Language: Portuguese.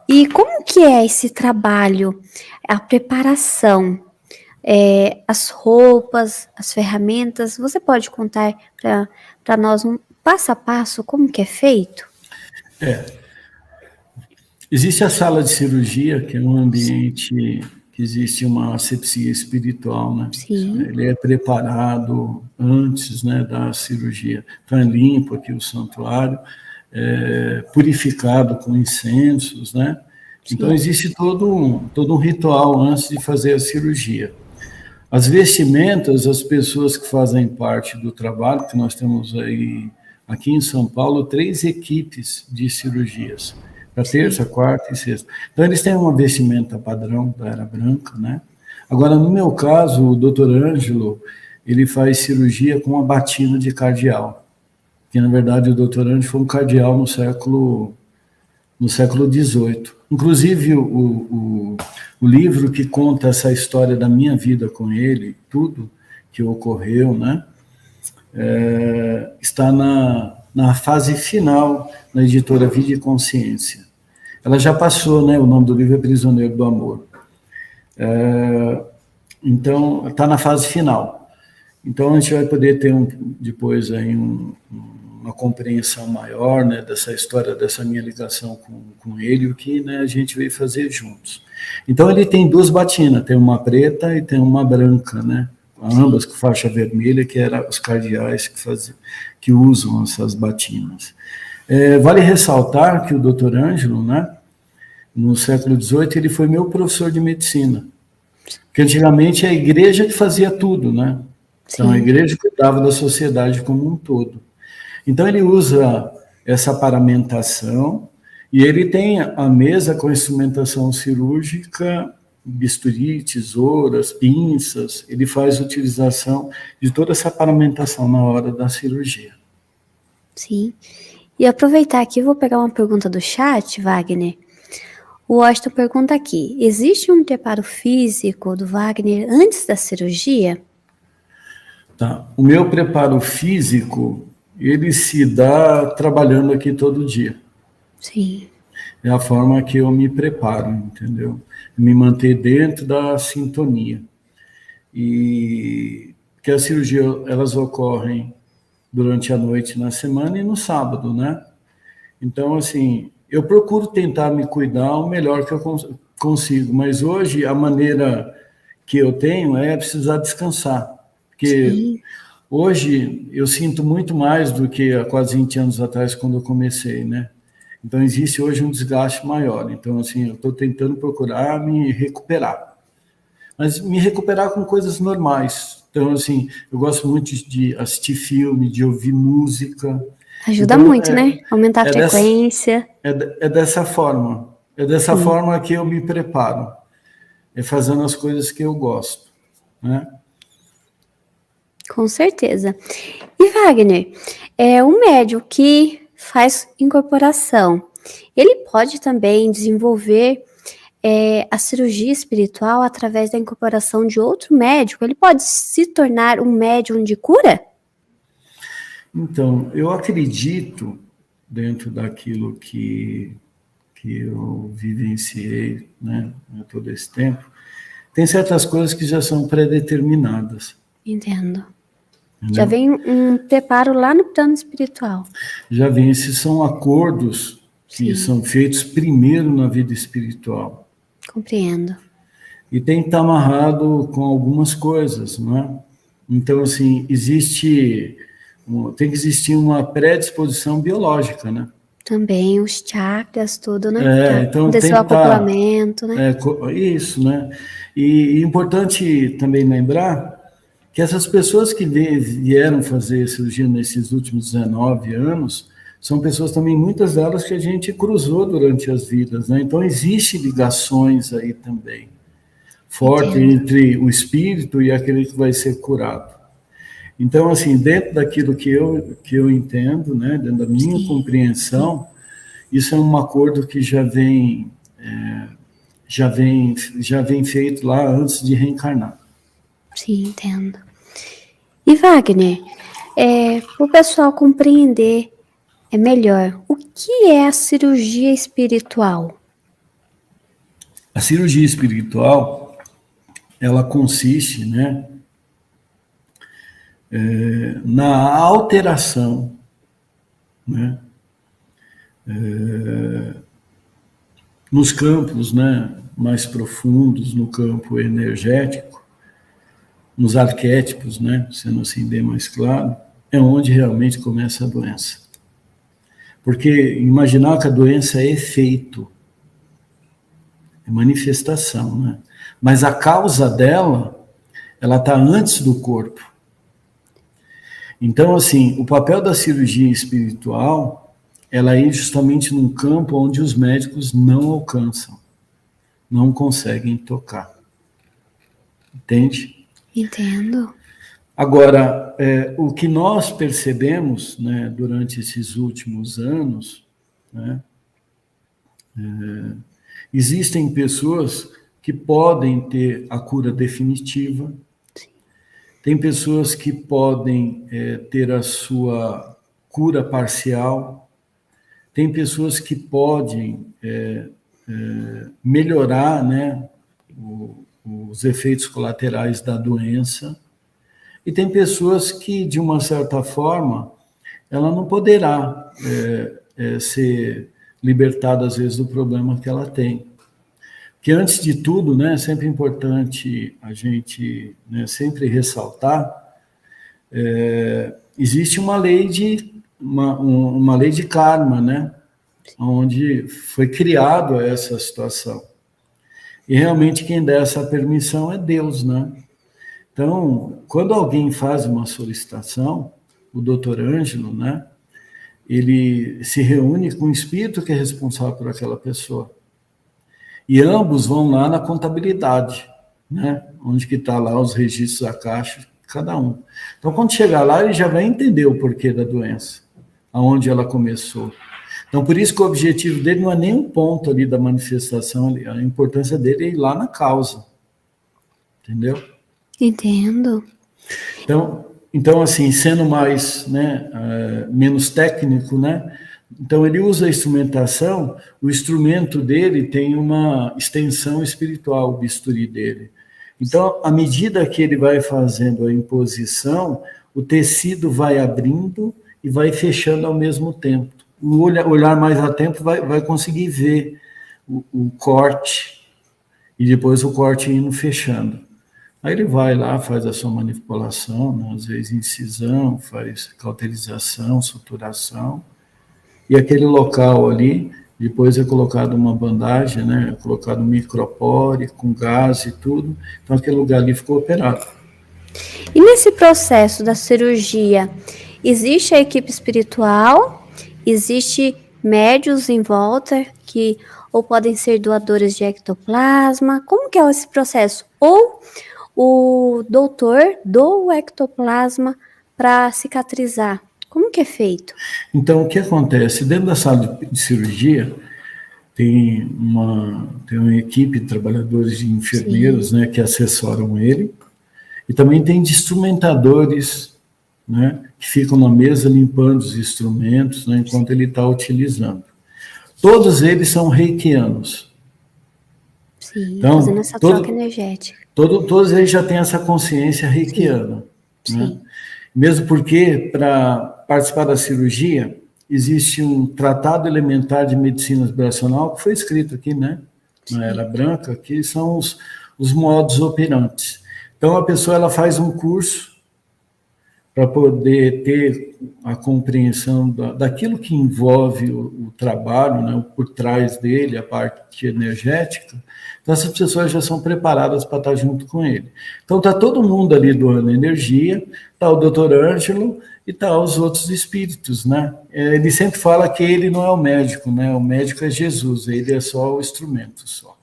E como que é esse trabalho, a preparação, as roupas, as ferramentas? Você pode contar para nós um passo a passo como que é feito? Existe a sala de cirurgia, que é um ambiente que existe uma asepsia espiritual, né? Sim, Ele é preparado antes, né, da cirurgia. Então, é limpo aqui o santuário, purificado com incensos, né? Então, sim, existe todo um ritual antes de fazer a cirurgia. As vestimentas, as pessoas que fazem parte do trabalho, que nós temos aí, aqui em São Paulo, 3 equipes de cirurgias, para sim, terça, quarta e sexta. Então, eles têm uma vestimenta padrão da Era Branca, né? Agora, no meu caso, o doutor Ângelo, ele faz cirurgia com uma batina de cardeal, que, na verdade, o doutor Ângelo foi um cardeal no século XVIII. Inclusive, o livro que conta essa história da minha vida com ele, tudo que ocorreu, né, está na fase final na editora Vida e Consciência. Ela já passou, né, o nome do livro é Prisioneiro do Amor. Então, está na fase final. Então, a gente vai poder ter depois aí uma compreensão maior, né, dessa história, dessa minha ligação com ele, o que, né, a gente veio fazer juntos. Então, ele tem 2 batinas, tem uma preta e tem uma branca, né, sim, ambas com faixa vermelha, que eram os cardeais que usam essas batinas. Vale ressaltar que o doutor Ângelo, né, no século XVIII, ele foi meu professor de medicina, porque antigamente a igreja que fazia tudo, né? Então a sim, igreja cuidava da sociedade como um todo. Então ele usa essa paramentação e ele tem a mesa com instrumentação cirúrgica, bisturi, tesouras, pinças, ele faz utilização de toda essa paramentação na hora da cirurgia. sim. E aproveitar aqui, eu vou pegar uma pergunta do chat, Wagner. O Washington pergunta aqui: existe um preparo físico do Wagner antes da cirurgia? Tá? O meu preparo físico, ele se dá trabalhando aqui todo dia. Sim, É a forma que eu me preparo, entendeu? Me manter dentro da sintonia. E que as cirurgias, elas ocorrem durante a noite na semana e no sábado, né? Então, assim, eu procuro tentar me cuidar o melhor que eu consigo, mas hoje a maneira que eu tenho é precisar descansar, porque sim, hoje eu sinto muito mais do que há quase 20 anos atrás, quando eu comecei, né? Então, existe hoje um desgaste maior. Então, assim, eu estou tentando procurar me recuperar. Mas me recuperar com coisas normais. Então, assim, eu gosto muito de assistir filme, de ouvir música. ajuda Então, muito, né? Aumentar a é, dessa, frequência. é dessa forma. É dessa Sim, forma que eu me preparo. É fazendo as coisas que eu gosto, né? com certeza. E Wagner, um médico que faz incorporação, ele pode também desenvolver a cirurgia espiritual através da incorporação de outro médico? Ele pode se tornar um médium de cura? Então, eu acredito, dentro daquilo que eu vivenciei, né, todo esse tempo, tem certas coisas que já são pré-determinadas, Entendo. Já entendeu? vem um preparo lá no plano espiritual. Já vem, esses são acordos que Sim, são feitos primeiro na vida espiritual. compreendo. E tem que estar amarrado com algumas coisas, não é? Então, assim, tem que existir uma predisposição biológica, né? Também os chakras, tudo, né? Para Então acontecer tem o que estar, acoplamento, né? isso, né? E importante também lembrar que essas pessoas que vieram fazer cirurgia nesses últimos 19 anos são pessoas também, muitas delas, que a gente cruzou durante as vidas, né? Então, existe ligações aí também, forte Entendo. entre o espírito e aquele que vai ser curado. Então, assim, dentro daquilo que eu entendo, né, dentro da minha Sim, compreensão, isso é um acordo que já vem feito lá antes de reencarnar. sim, entendo. E Wagner, para o pessoal compreender melhor, o que é a cirurgia espiritual? A cirurgia espiritual, ela consiste, né, na alteração, né, nos campos, né, mais profundos, no campo energético, nos arquétipos, né, sendo assim bem mais claro, é onde realmente começa a doença. Porque imaginar que a doença é efeito, é manifestação, né? Mas a causa dela, ela está antes do corpo. Então, assim, o papel da cirurgia espiritual, ela é justamente num campo onde os médicos não alcançam, não conseguem tocar. Entende? Entendo. Agora, o que nós percebemos, né, durante esses últimos anos, né, existem pessoas que podem ter a cura definitiva, tem pessoas que podem ter a sua cura parcial, tem pessoas que podem melhorar, né, os efeitos colaterais da doença, e tem pessoas que, de uma certa forma, ela não poderá ser libertada, às vezes, do problema que ela tem. Porque, antes de tudo, né, é sempre importante a gente, né, sempre ressaltar, existe uma lei uma lei de karma, né, onde foi criado essa situação. E, realmente, quem dá essa permissão é Deus, né? Então, quando alguém faz uma solicitação, o doutor Ângelo, né, ele se reúne com o espírito que é responsável por aquela pessoa. E ambos vão lá na contabilidade, né, onde que está lá os registros da caixa, cada um. Então, quando chegar lá, ele já vai entender o porquê da doença, aonde ela começou. Então, por isso que o objetivo dele não é nem um ponto ali da manifestação, a importância dele é ir lá na causa. Entendeu? Entendo. Então, assim, sendo mais, né, menos técnico, né, então ele usa a instrumentação, o instrumento dele tem uma extensão espiritual, o bisturi dele. Então, à medida que ele vai fazendo a imposição, o tecido vai abrindo e vai fechando ao mesmo tempo. O olhar mais atento vai conseguir ver o corte, e depois o corte indo fechando. Aí ele vai lá, faz a sua manipulação, né, às vezes incisão, faz cauterização, suturação, e aquele local ali, depois é colocado uma bandagem, né, é colocado um micropore, com gás e tudo, então aquele lugar ali ficou operado. E nesse processo da cirurgia, existe a equipe espiritual, existe médios em volta que ou podem ser doadores de ectoplasma, como que é esse processo? Ou o doutor doa o ectoplasma para cicatrizar. Como que é feito? Então, o que acontece? Dentro da sala de cirurgia, tem uma equipe de trabalhadores e enfermeiros, né, que assessoram ele, e também tem de instrumentadores, né, que ficam na mesa limpando os instrumentos, né, enquanto ele está utilizando. Todos eles são reikianos. Sim, então, fazendo essa troca energética. Todos eles já têm essa consciência reikiana. Sim. Né? Mesmo porque, para participar da cirurgia, existe um tratado elementar de medicina vibracional que foi escrito aqui, né? Na Era Branca, que são os modos operantes. Então, a pessoa ela faz um curso para poder ter a compreensão daquilo que envolve o trabalho, né, por trás dele, a parte energética. Então, essas pessoas já são preparadas para estar junto com ele. Então, está todo mundo ali doando energia, está o doutor Ângelo e está os outros espíritos, né? Ele sempre fala que ele não é o médico, né? O médico é Jesus, ele é só o instrumento, só.